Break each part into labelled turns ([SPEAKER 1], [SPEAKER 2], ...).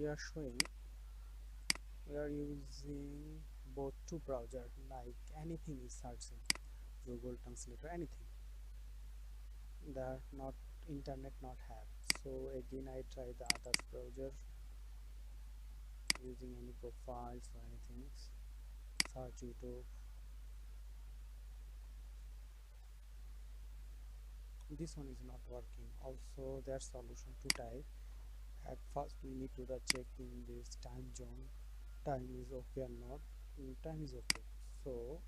[SPEAKER 1] we are showing we are using both two browser, like anything is searching, Google Translator, anything, the not internet not have. So again I try the other browser using any profiles or anything, search YouTube. This one is not working. Also their solution to type. At first we need to check in this time zone, time is okay or not. Time is okay. So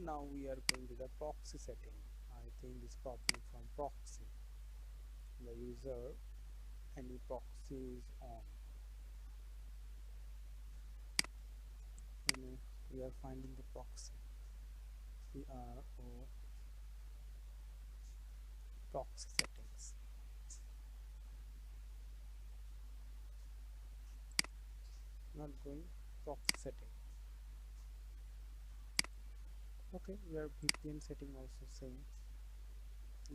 [SPEAKER 1] now we are going to the proxy setting. I think this problem from proxy, the user any proxy is on, and we are finding the proxy, proxy settings. Not going proxy setting. Okay, we are VPN setting also same.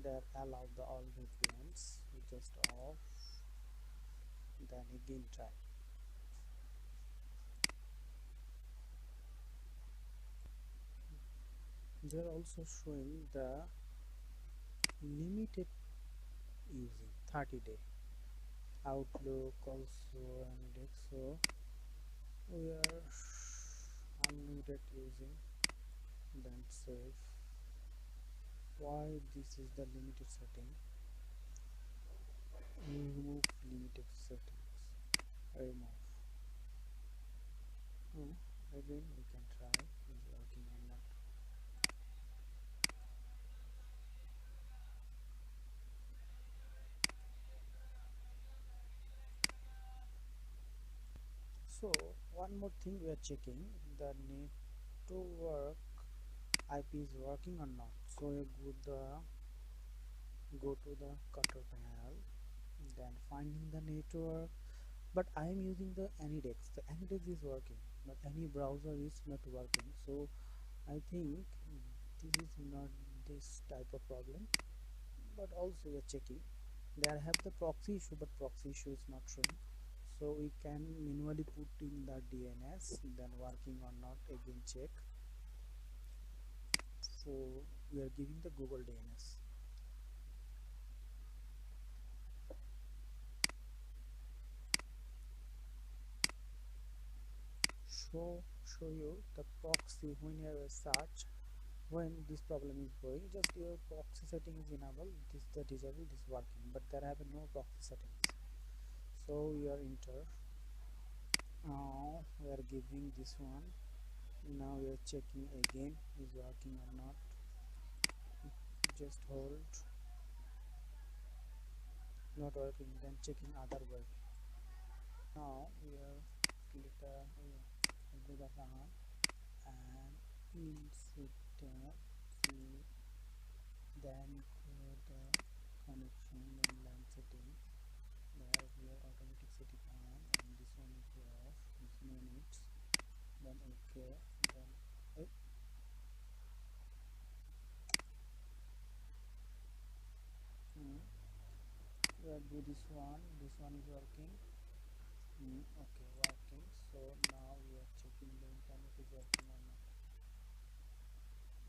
[SPEAKER 1] There allow the all VPNs. We just off, then again try. They are also showing the limited using 30-day. Outlook also AnyDesk. So we are unlimited using, then save. Why this is the limited setting? Remove limited settings. Remove. Again we can try is working or not. So one more thing we are checking, the network IP is working or not. So you go to the control panel, then finding the network. But I am using the AnyDesk. The AnyDesk is working, but any browser is not working. So I think this is not this type of problem. But also we are checking. There have the proxy issue, but proxy issue is not showing. So we can manually put in the DNS, then working or not, again check. So we are giving the Google DNS. Show you the proxy when you have a search. When this problem is going, just your proxy setting is enabled, this the disable, this working, but there have no proxy settings. So we are enter. Now we are giving this one. Now we are checking again is working or not. Just hold. Not working, then checking other way. Now we are click the button and insert then go the connection and LAN setting. There we are automatic setting on, and this one is off, this minutes, then okay, then we will do this one is working. Okay, working. So now we are checking the internet is working or not.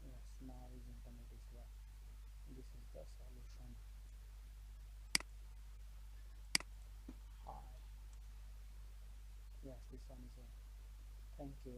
[SPEAKER 1] Yes, now is internet is working. This is the solution. Hi. Yes, this one is on. Thank you.